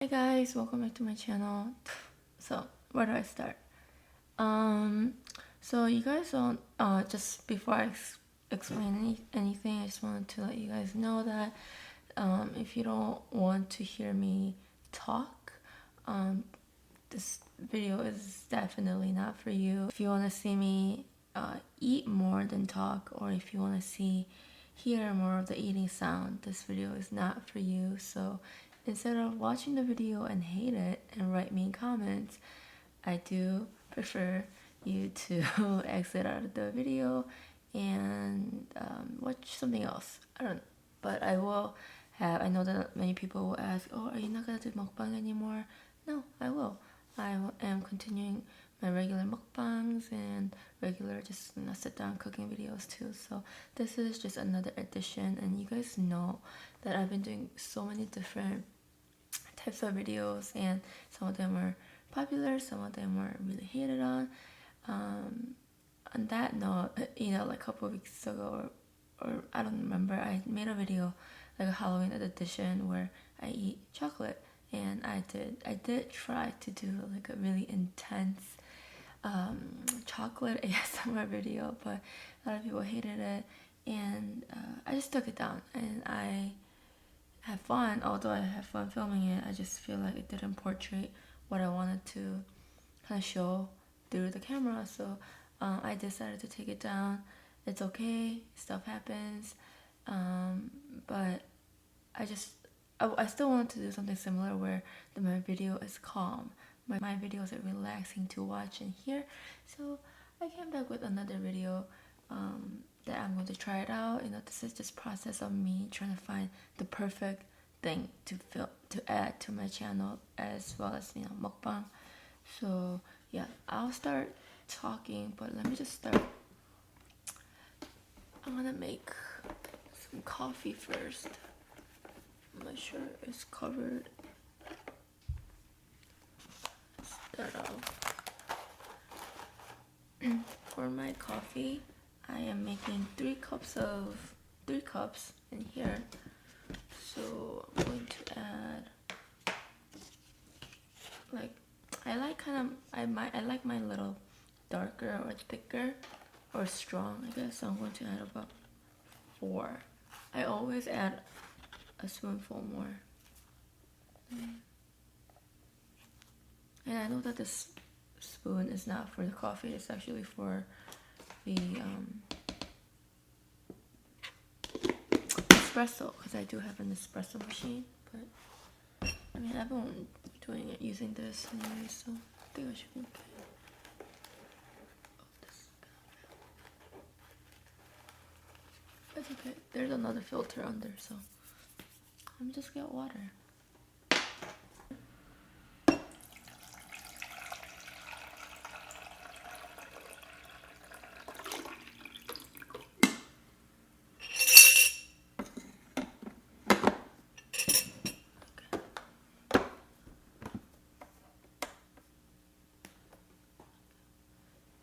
Hey guys, welcome back to my channel. So where do I start? So you guys don't just before I explain anything, I just wanted to let you guys know that if you don't want to hear me talk, this video is definitely not for you. If you want to see me eat more than talk, or if you want to hear more of the eating sound, this video is not for you. So instead of watching the video and hate it and write me in comments, I do prefer you to exit out of the video and watch something else. I don't know, but I will have, I know that many people will ask, oh, are you not gonna do mukbang anymore? No, I will. I am continuing my regular mukbangs and regular just sit down cooking videos too. So this is just another addition, and you guys know that I've been doing so many different types of videos, and some of them are popular, some of them are really hated on. On that note, like a couple of weeks ago, or I don't remember, I made a video, like a Halloween edition, where I eat chocolate, and I did try to do like a really intense chocolate ASMR video, but a lot of people hated it, and I just took it down, and I have fun. Although I have fun filming it, I just feel like it didn't portray what I wanted to kind of show through the camera, so I decided to take it down. It's okay, stuff happens, but I still wanted to do something similar where my video is calm. My videos are relaxing to watch and hear, so I came back with another video that I'm going to try it out. This is just process of me trying to find the perfect thing to add to my channel, as well as mukbang. So yeah, I'll start talking, but let me just start. I'm gonna make some coffee first. My shirt is covered. Start off. For my coffee, I am making 3 cups in here. So I'm going to add, like, I like my little darker or thicker or strong, I guess. So I'm going to add about 4. I always add a spoonful more. And I know that this spoon is not for the coffee, it's actually for the espresso, because I do have an espresso machine, but I mean, I've been doing it using this anyway, so I think I should be okay. It's okay. There's another filter under, so let me just get water.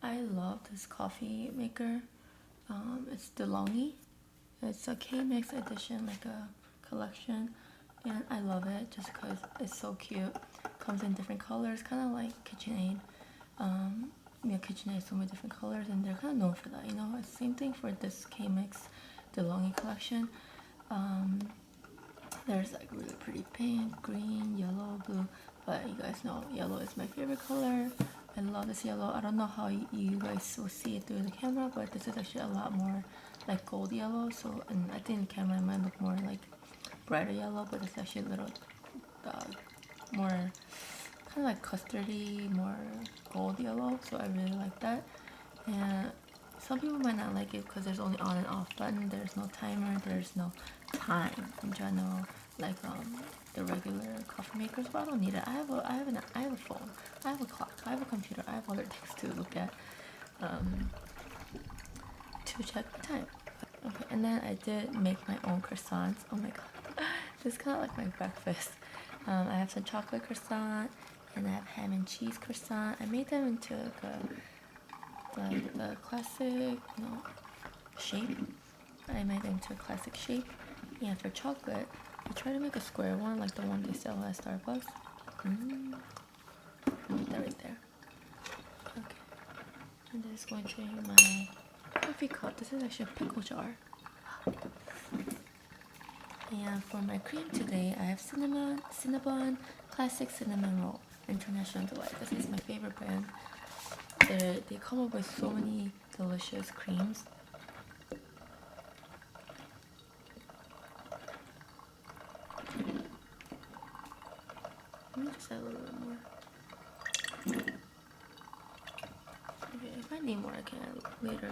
I love this coffee maker. It's DeLonghi. It's a K-Mix edition, like a collection, and I love it just because it's so cute. Comes in different colors, kind of like KitchenAid. KitchenAid has so many different colors, and they're kind of known for that. Same thing for this K-Mix DeLonghi collection. There's like really pretty pink, green, yellow, blue, but you guys know yellow is my favorite color. I love this yellow. I don't know how you guys will see it through the camera, but this is actually a lot more like gold yellow. So, and I think the camera might look more like brighter yellow, but it's actually a little more kind of like custardy, more gold yellow. So I really like that. And some people might not like it because there's only on and off button. There's no timer. There's no time in general, like the regular coffee makers. But I don't need it. I have a phone. I have a clock. I have a computer. I have other things to look at to check the time. Okay, and then I did make my own croissants. Oh my god, this is kind of like my breakfast. I have some chocolate croissant, and I have ham and cheese croissant. I made them into the classic shape. I made them into a classic shape. And for chocolate, I try to make a square one, like the one they sell at Starbucks. Put that right there. Okay. And this is going to be my coffee cup. This is actually a pickle jar. And for my cream today, I have Cinnabon Classic Cinnamon Roll International Delight. This is my favorite brand. They come up with so many delicious creams. Let me just add a little bit more. Okay, if I need more, I can add later.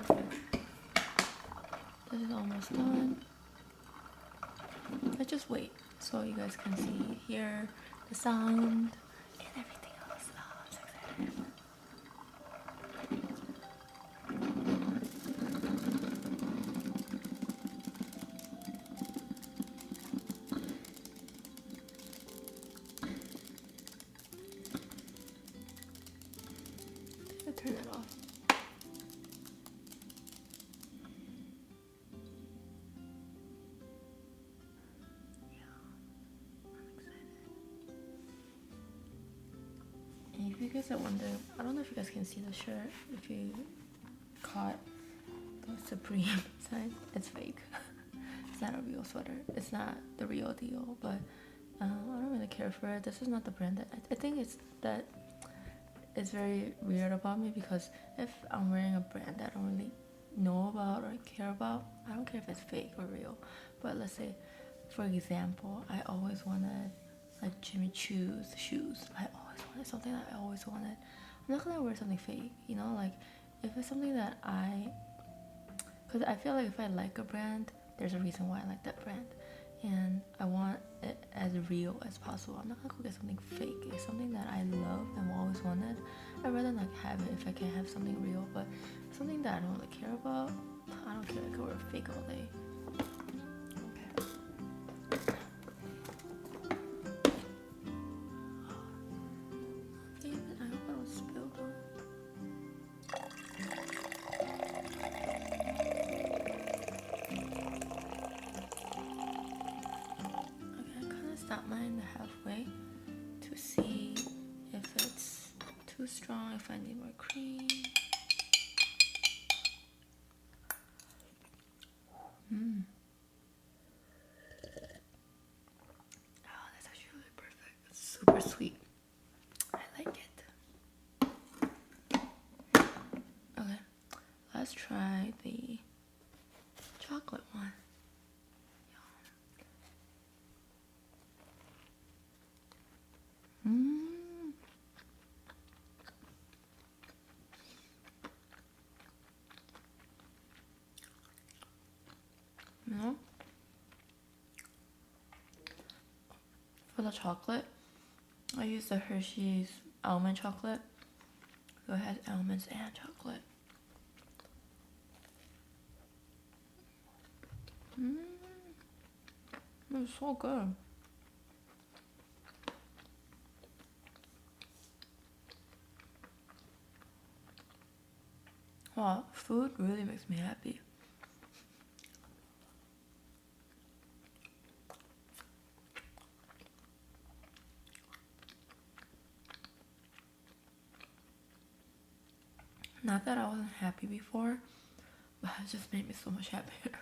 This is almost done. Let's just wait so you guys can see, hear the sound and everything else. Oh, I'm so excited. I'll turn it off. If you guys are wondering, I don't know if you guys can see the shirt. If you caught the Supreme sign, it's fake. It's not a real sweater. It's not the real deal, but I don't really care for it. This is not the brand that I think it's very weird about me, because if I'm wearing a brand that I don't really know about or care about, I don't care if it's fake or real. But let's say, for example, I always wanted like Jimmy Choo's shoes. I always wanted something that I always wanted. I'm not gonna wear something fake, you know, like if it's something that because I feel like if I like a brand, there's a reason why I like that brand, and I want it as real as possible. I'm not gonna go get something fake. It's something that I love and always wanted. I'd rather not have it if I can have something real, but something that I don't really care about, I don't care. I could wear fake all day. Stop mine halfway to see if it's too strong, if I need more cream. Oh, that's actually really perfect. It's super sweet. I like it. Okay, let's try the chocolate one. No. For the chocolate, I use the Hershey's almond chocolate. So it has almonds and chocolate. It's so good. Wow, food really makes me happy. Not that I wasn't happy before, but it just made me so much happier.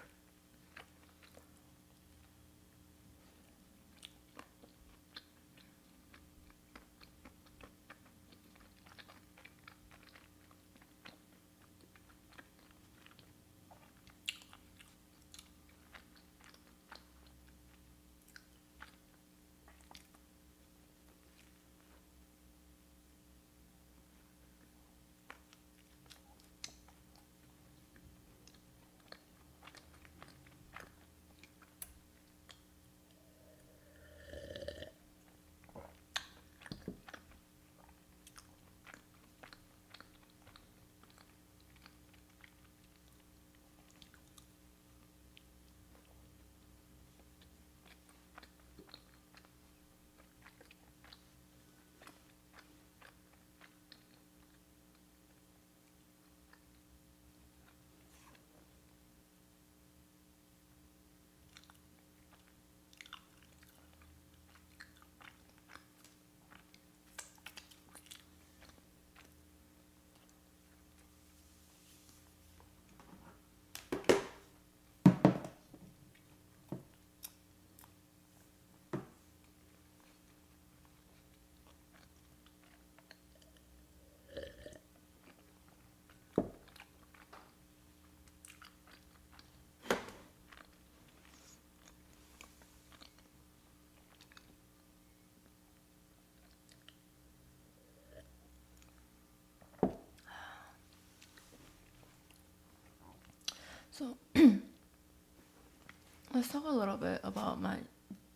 let's talk a little bit about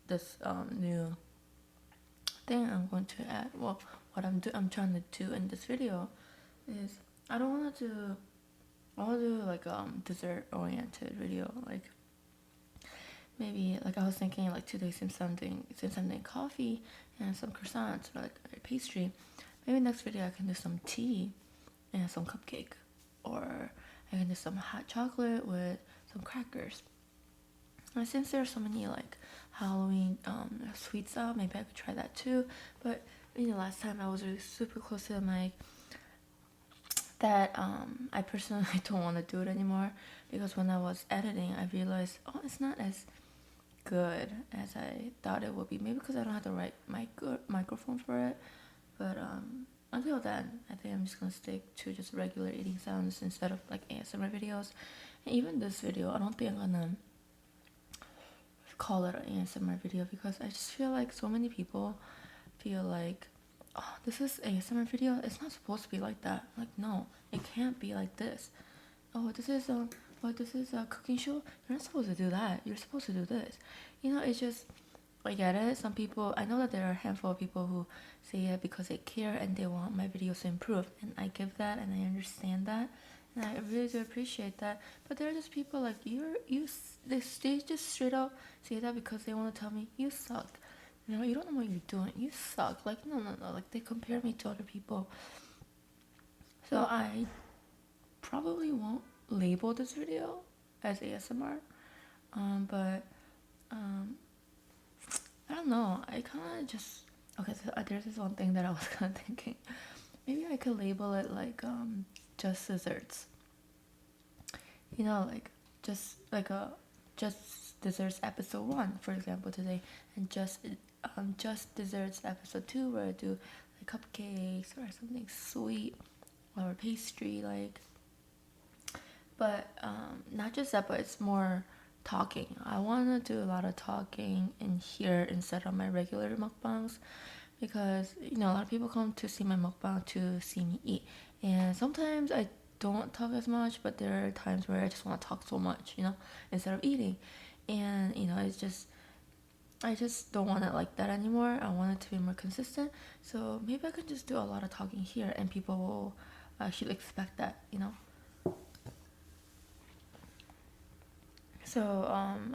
this new thing I'm going to add. Well, what I'm trying to do in this video is I don't want to do. I want to do like dessert oriented video, like maybe like I was thinking like today since something coffee and some croissants or like a pastry. Maybe next video I can do some tea and some cupcake, or I can do some hot chocolate with some crackers. And since there's so many like Halloween sweets out, maybe I could try that too. But last time I was really super close to the mic, that I personally don't want to do it anymore, because when I was editing I realized, oh, it's not as good as I thought it would be. Maybe because I don't have the right microphone for it. But until then, I think I'm just gonna stick to just regular eating sounds instead of like ASMR videos. And even this video, I don't think I'm gonna call it an ASMR video, because I just feel like so many people feel like, oh, this is ASMR video. It's not supposed to be like that. Like, no, it can't be like this. Oh, this is a cooking show. You're not supposed to do that. You're supposed to do this. It's just, I get it. Some people, I know that there are a handful of people who say it because they care and they want my videos to improve, and I give that and I understand that, and I really do appreciate that. But there are just people like they just straight up say that because they want to tell me you suck. You don't know what you're doing. You suck. Like, no. Like, they compare me to other people. So I probably won't label this video as ASMR. But I don't know. I kind of just... Okay, so there's this one thing that I was kind of thinking. Maybe I could label it like just desserts. Like just like just desserts episode 1, for example, today, and just desserts episode 2, where I do like cupcakes or something sweet or pastry, like. But not just that, but it's more talking. I want to do a lot of talking in here instead of my regular mukbangs, because a lot of people come to see my mukbang to see me eat, and sometimes I don't talk as much, but there are times where I just want to talk so much, instead of eating. And it's just, I just don't want it like that anymore. I want it to be more consistent. So maybe I can just do a lot of talking here, and people will actually expect that. So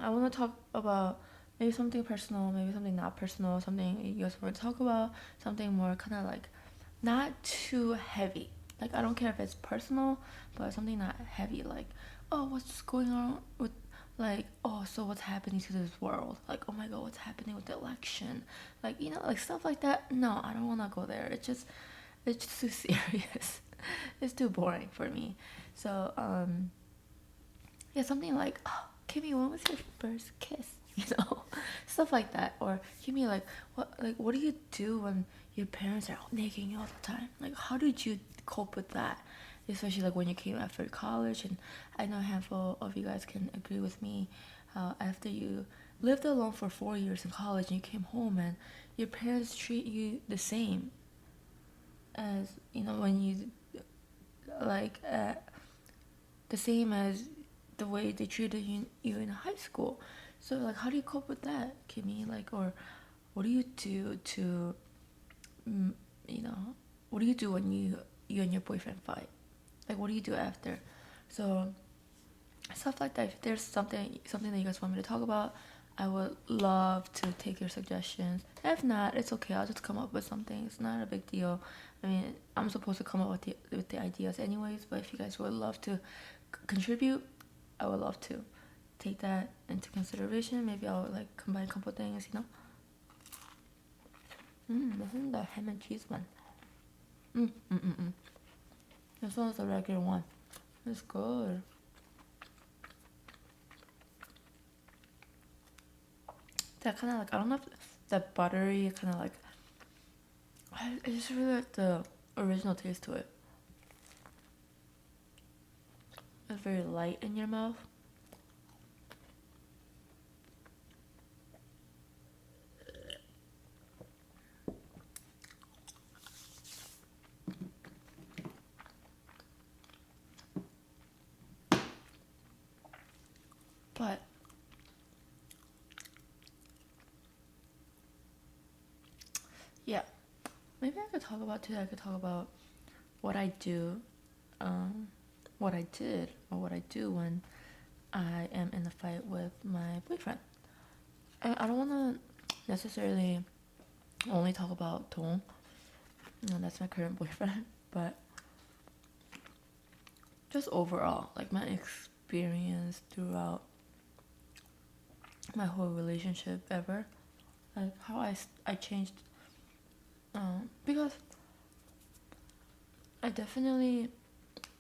I want to talk about maybe something personal, maybe something not personal, something you guys want to talk about, something more kind of like not too heavy. Like, I don't care if it's personal, but something not heavy, like, oh, what's going on with, like, oh, so what's happening to this world? Like, oh my god, what's happening with the election? Like, like stuff like that. No, I don't want to go there. It's just too serious. It's too boring for me. So yeah, something like, oh, KEEMI, when was your first kiss? Stuff like that. Or KEEMI, what do you do when your parents are nagging you all the time? Like, how did you cope with that? Especially like when you came after college. And I know a handful of you guys can agree with me. After you lived alone for 4 years in college and you came home, and your parents treat you the same as when you the same as the way they treated you in high school. So like, how do you cope with that, KEEMI? Like, or what do you do to what do you do when you and your boyfriend fight? Like, what do you do after? So stuff like that. If there's something that you guys want me to talk about, I would love to take your suggestions. If not, it's okay. I'll just come up with something. It's not a big deal. I mean, I'm supposed to come up with the ideas anyways. But if you guys would love to contribute, I would love to take that into consideration. Maybe I'll like combine a couple things. This is the ham and cheese one. This one's the regular one. It's good. That kind of like, I don't know if that buttery kind of like, I just really like the original taste to it. It's very light in your mouth. But maybe I could talk about today. I could talk about what I do, what I did, or what I do when I am in a fight with my boyfriend. I don't want to necessarily only talk about Dong. No, that's my current boyfriend, but just overall, like my experience throughout my whole relationship ever, like how I changed, because I definitely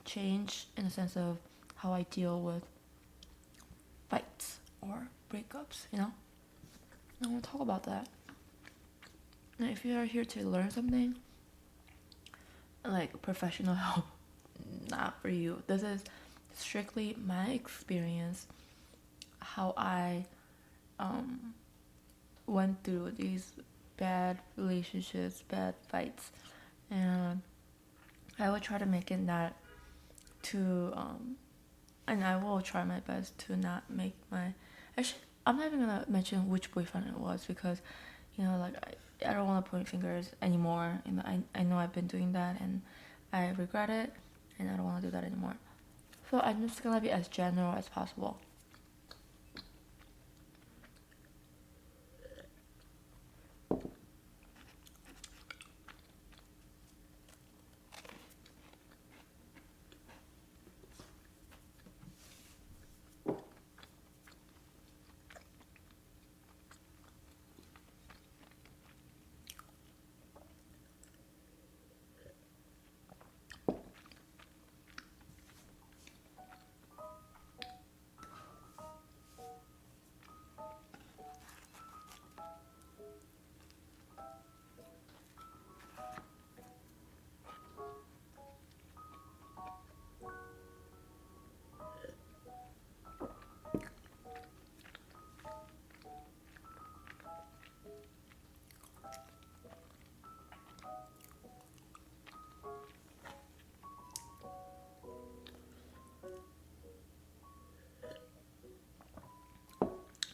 changed in the sense of how I deal with fights or breakups. I want to talk about that. And if you are here to learn something, like professional help, not for you. This is strictly my experience, how I went through these bad relationships, bad fights, and I will try to make it not to, and I will try my best to not make my. Actually, I'm not even gonna mention which boyfriend it was because, like I don't want to point fingers anymore. I know I've been doing that and I regret it, and I don't want to do that anymore. So I'm just gonna be as general as possible.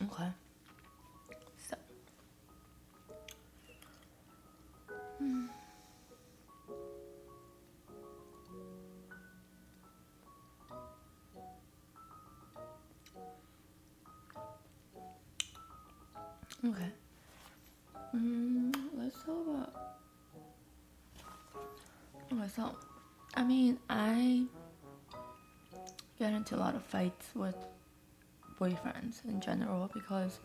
Okay. So. Okay. Let's talk about. Okay, so I get into a lot of fights with boyfriends in general because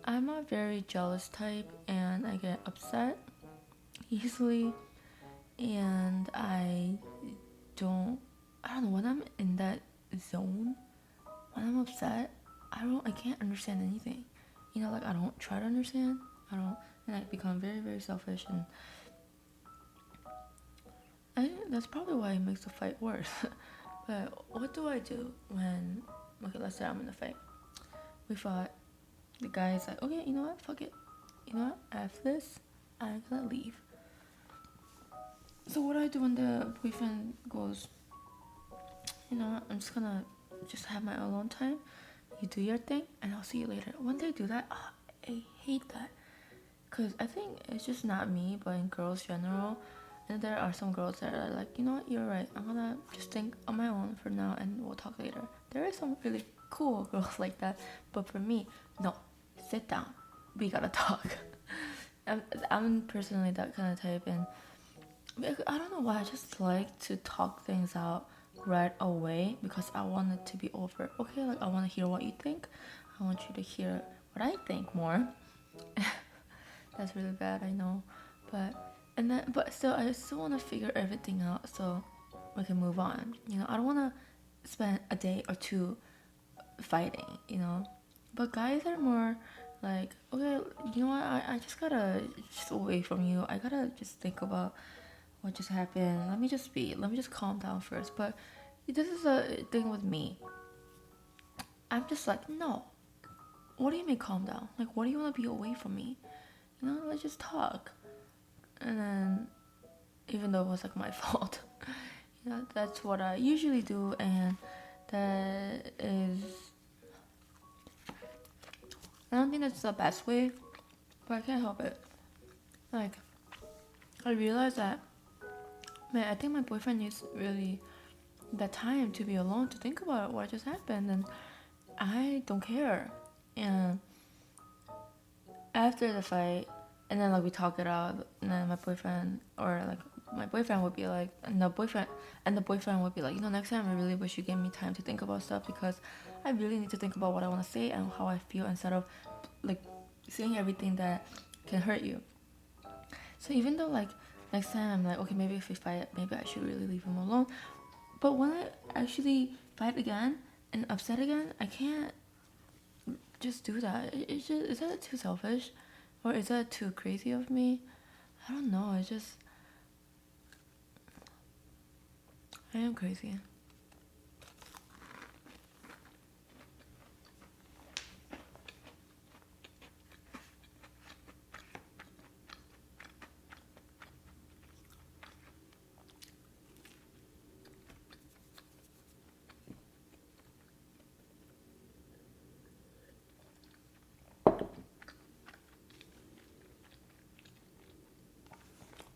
I'm a very jealous type and I get upset easily, and I don't know, when I'm in that zone, when I'm upset, I can't understand anything. Like I don't try to understand. And I become very, very selfish, and I think that's probably why it makes the fight worse. But what do I do when, okay, let's say I'm in a fight. We fought. The guy's like, okay, you know what? Fuck it. You know what? After this, I'm gonna leave. So what do I do when the boyfriend goes, I'm just gonna just have my alone time. You do your thing, and I'll see you later. When they do that, I hate that. Because I think it's just not me, but in girls general. And there are some girls that are like, you know what, you're right. I'm gonna just think on my own for now, and we'll talk later. There are some really cool girls like that. But for me, no. Sit down. We gotta talk. I'm personally that kind of type, and I don't know why I just like to talk things out right away because I want it to be over. Okay, like I want to hear what you think. I want you to hear what I think more. That's really bad, I know, but still, I still want to figure everything out so we can move on. I don't want to spend a day or two fighting. But guys are more like, okay, you know what? I just gotta just away from you. I gotta just think about what just happened. Let me just calm down first. But this is a thing with me. I'm just like, no. What do you mean calm down? Like, what do you want to be away from me? Let's just talk. And then, even though it was like my fault, that's what I usually do, and that is. I don't think that's the best way, but I can't help it. Like, I realized that, man, I think my boyfriend needs really that time to be alone to think about what just happened, and I don't care. And after the fight, and then like we talk it out, and then my boyfriend would be like, and the boyfriend would be like, next time I really wish you gave me time to think about stuff, because I really need to think about what I want to say and how I feel, instead of like saying everything that can hurt you. So even though like next time I'm like, okay, maybe if we fight, maybe I should really leave him alone. But when I actually fight again and upset again, I can't just do that. Is that too selfish? Or is that too crazy of me? I don't know. I am crazy.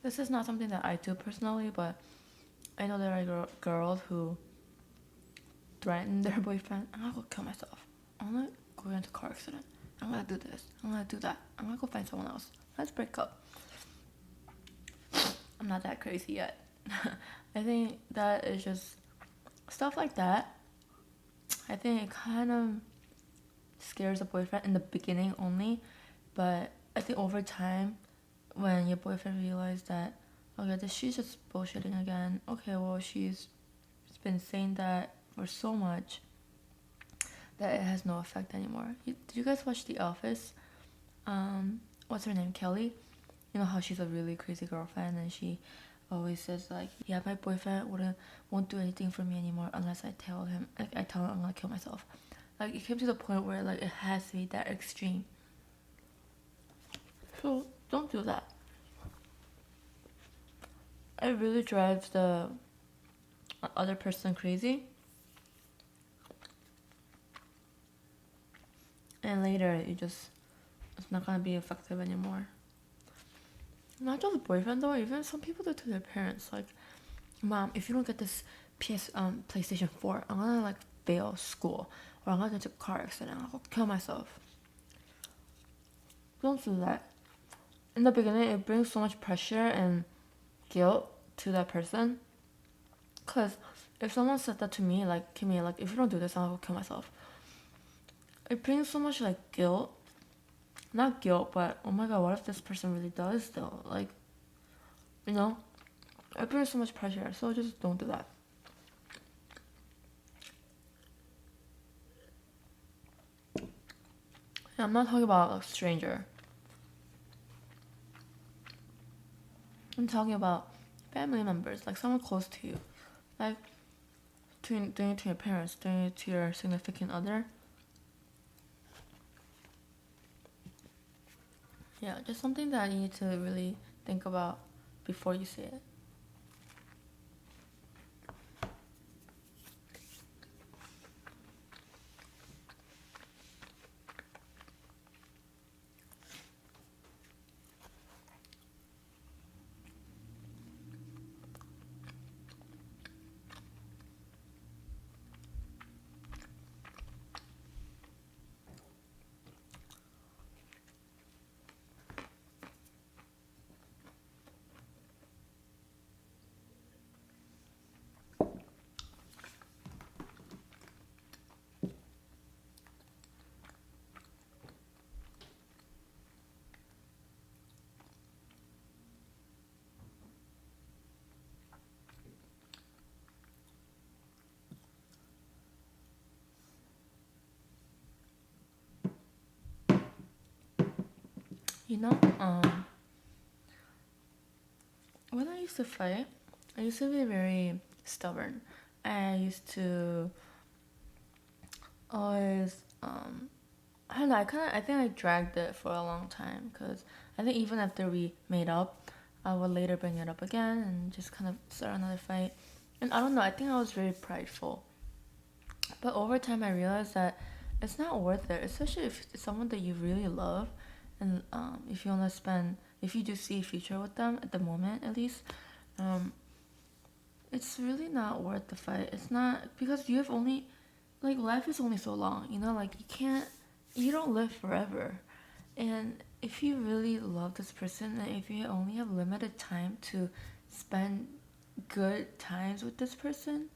This is not something that I do personally, but I know there are girls who threaten their boyfriend. I'm gonna go kill myself. I'm gonna go into a car accident. I'm gonna do this. I'm gonna do that. I'm gonna go find someone else. Let's break up. I'm not that crazy yet. I think that is just stuff like that. I think it kind of scares a boyfriend in the beginning only, but I think over time, when your boyfriend realizes that, okay, she's just bullshitting again. Okay, well, she's been saying that for so much that it has no effect anymore. Did you guys watch The Office? What's her name? Kelly? You know how she's a really crazy girlfriend, and she always says like, yeah, my boyfriend won't do anything for me anymore unless I tell him I'm gonna kill myself. Like, it came to the point where like it has to be that extreme. So don't do that. It really drives the other person crazy. And later it's not gonna be effective anymore. Not just boyfriend though, even some people do it to their parents. Like, Mom, if you don't get this PlayStation 4, I'm gonna like fail school, or I'm gonna get into a car accident, I'll kill myself. Don't do that. In the beginning, it brings so much pressure and guilt to that person. Cause if someone said that to me, like, KEEMI, like, if you don't do this, I'll kill myself, it brings so much like guilt. Not guilt, but oh my god, what if this person really does though? Like, it brings so much pressure. So just don't do that. And I'm not talking about a stranger. I'm talking about family members, like someone close to you, like doing it to your parents, doing it to your significant other. Yeah, just something that you need to really think about before you say it. You know, when I used to fight, I used to be very stubborn. I used to always, I don't know, I think I dragged it for a long time, because I think even after we made up, I would later bring it up again and just kind of start another fight. And I don't know, I think I was very prideful. But over time, I realized that it's not worth it, especially if it's someone that you really love, and if you want to spend if you do see a future with them at the moment, at least, it's really not worth the fight. It's not, because you have only, like, life is only so long, you know, like, you don't live forever. And if you really love this person, and if you only have limited time to spend good times with this person,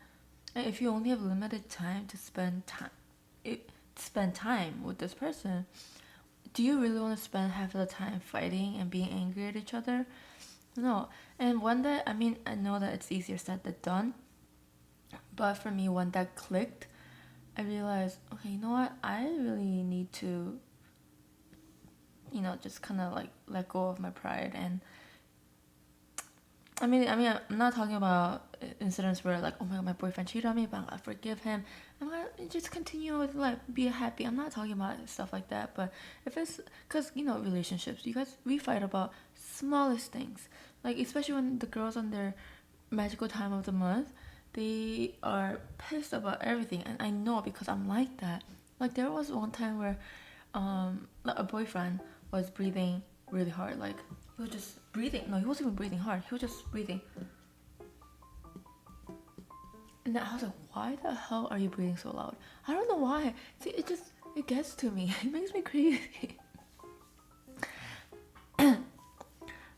and if you only have limited time to spend time with this person, do you really want to spend half of the time fighting and being angry at each other? No. And when that, I mean, I know that it's easier said than done, but for me, when that clicked, I realized, okay, you know what? I really need to, you know, just kind of like let go of my pride. And I'm not talking about incidents where, like, oh my god, my boyfriend cheated on me, but I forgive him. I'm gonna just continue with life, be happy. I'm not talking about stuff like that. But if it's, cause you know, relationships, you guys, we fight about smallest things. Like, especially when the girls on their magical time of the month, they are pissed about everything, and I know because I'm like that. Like, there was one time where, a boyfriend was breathing really hard, like, he was just breathing. No, he wasn't even breathing hard. He was just breathing. And then I was like, why the hell are you breathing so loud? I don't know why. See, it gets to me. It makes me crazy.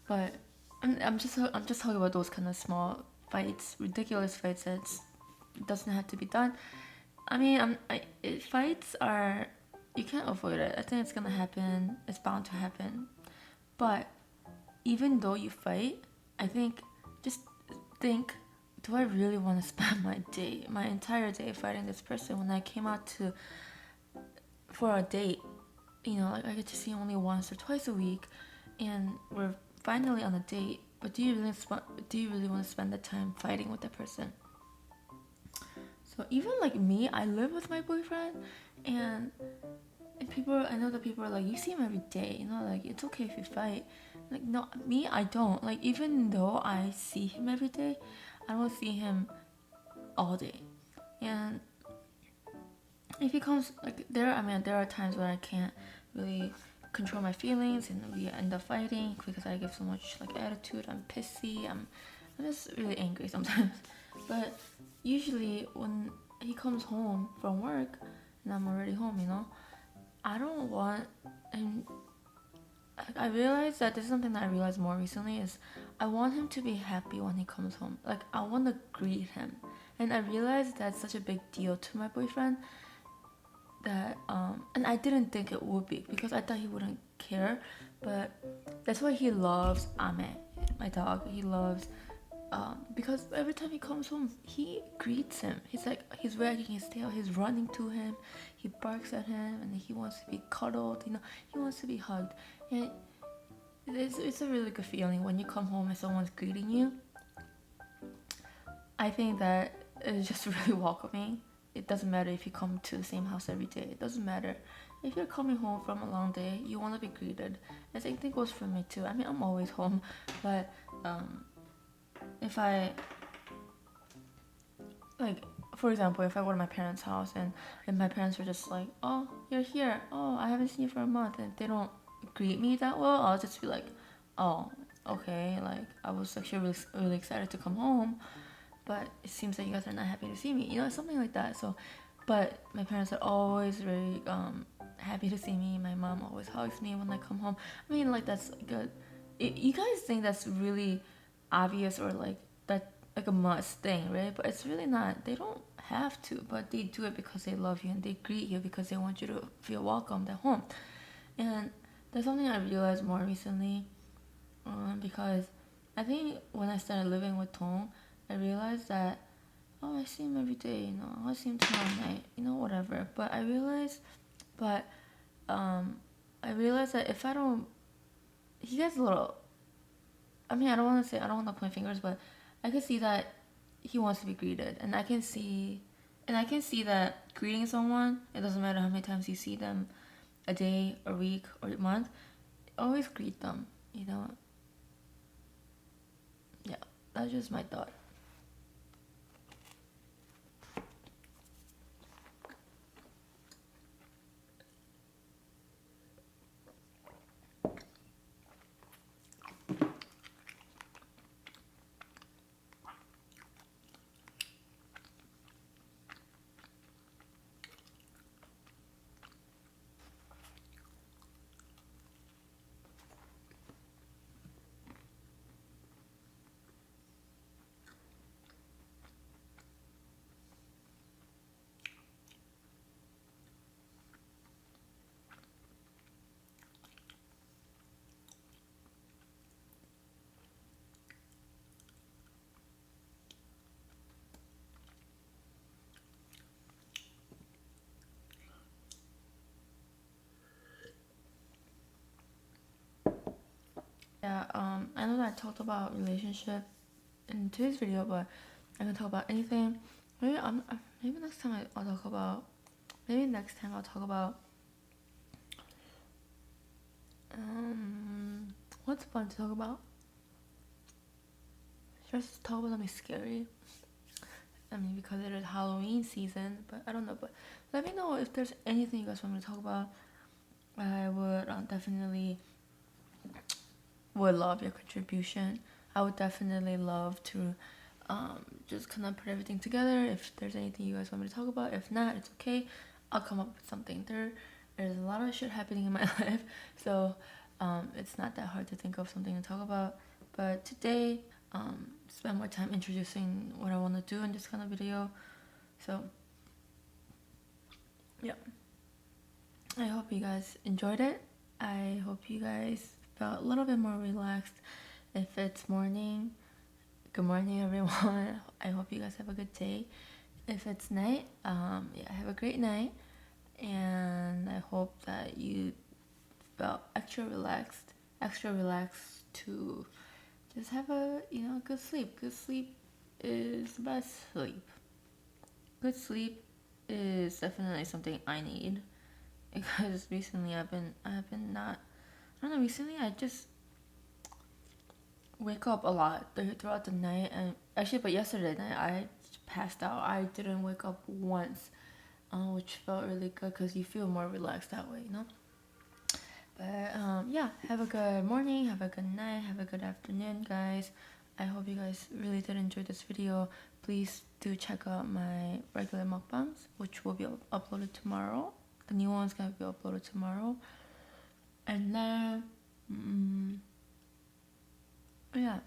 But I'm just talking about those kind of small fights, ridiculous fights that doesn't have to be done. I mean, fights are, you can't avoid it. I think it's gonna happen. It's bound to happen. But even though you fight, I think, just think, do I really want to spend my entire day fighting this person when I came out for a date? You know, like, I get to see him only once or twice a week, and we're finally on a date. But do you really want to spend the time fighting with that person? So even like me, I live with my boyfriend, and I know that people are like, you see him every day, you know, like, it's okay if you fight. Like, no, me, I don't. Like, even though I see him every day, I don't see him all day. And if he comes, like, there are times when I can't really control my feelings, and we end up fighting because I give so much, like, attitude. I'm pissy. I'm just really angry sometimes. But usually when he comes home from work and I'm already home, you know, I don't want, and I realized that this is something that I realized more recently, is I want him to be happy when he comes home. Like, I want to greet him. And I realized that's such a big deal to my boyfriend, that and I didn't think it would be, because I thought he wouldn't care. But that's why he loves Ame, my dog. He loves, because every time he comes home, he greets him. He's wagging his tail, he's running to him, he barks at him, and he wants to be cuddled. You know, he wants to be hugged. And it's a really good feeling when you come home and someone's greeting you. I think that is just really welcoming. It doesn't matter if you come to the same house every day. It doesn't matter. If you're coming home from a long day, you want to be greeted. And same thing goes for me too. I mean, I'm always home, but if I, like, for example, if I go to my parents' house and my parents were just like, oh, you're here. Oh, I haven't seen you for a month, and they don't greet me that well, I'll just be like, oh, okay. Like, I was actually really, really excited to come home, but it seems that you guys are not happy to see me. You know, something like that. So, but my parents are always very happy to see me. My mom always hugs me when I come home. I mean, like, that's good. You guys think that's really obvious, or like that, like a must thing, right? But it's really not. They don't have to, but they do it because they love you, and they greet you because they want you to feel welcomed at home. And that's something I realized more recently, because I think when I started living with Tong, I realized that, oh, I see him every day, you know, I'll see him tomorrow night, you know, whatever. But but I realized that if I don't, he gets a little, I mean, I don't want to point fingers, but I can see that he wants to be greeted, and I can see that greeting someone, it doesn't matter how many times you see them, a day, a week, or a month, always greet them, you know. Yeah, that's just my thought. that I know that I talked about relationship in today's video, but I can talk about anything. Maybe next time I'll talk about. Maybe next time I'll talk about what's fun to talk about. Just talk about something scary. I mean, because it is Halloween season, but I don't know. But let me know if there's anything you guys want me to talk about. I would definitely would love your contribution. I would definitely love to just kind of put everything together. If there's anything you guys want me to talk about, if not, it's okay. I'll come up with something. There's a lot of shit happening in my life, so it's not that hard to think of something to talk about. But today, spend more time introducing what I want to do in this kind of video. So yeah, I hope you guys enjoyed it. I hope you guys felt a little bit more relaxed. If it's morning, good morning everyone. I hope you guys have a good day. If it's night, yeah, have a great night, and I hope that you felt extra relaxed to just have a good sleep. Good sleep is the best sleep. Good sleep is definitely something I need, because recently I've been not, I don't know, recently I just wake up a lot throughout the night, and actually, but yesterday night I passed out. I didn't wake up once, which felt really good because you feel more relaxed that way, But yeah, have a good morning, have a good night, have a good afternoon, guys. I hope you guys really did enjoy this video. Please do check out my regular mukbangs, which will be uploaded tomorrow. The new one's gonna be uploaded tomorrow. And then, yeah,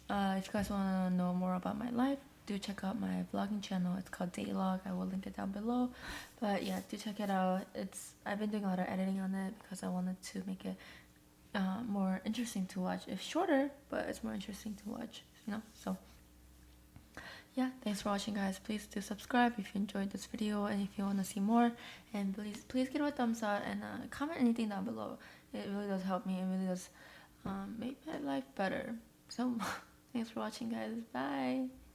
if you guys want to know more about my life, do check out my vlogging channel. It's called Daylog. I will link it down below. But yeah, do check it out. I've been doing a lot of editing on it because I wanted to make it more interesting to watch. It's shorter, but it's more interesting to watch, So yeah, thanks for watching, guys. Please do subscribe if you enjoyed this video and if you want to see more. And please give it a thumbs up and comment anything down below. It really does help me. It really does make my life better. So thanks for watching, guys. Bye.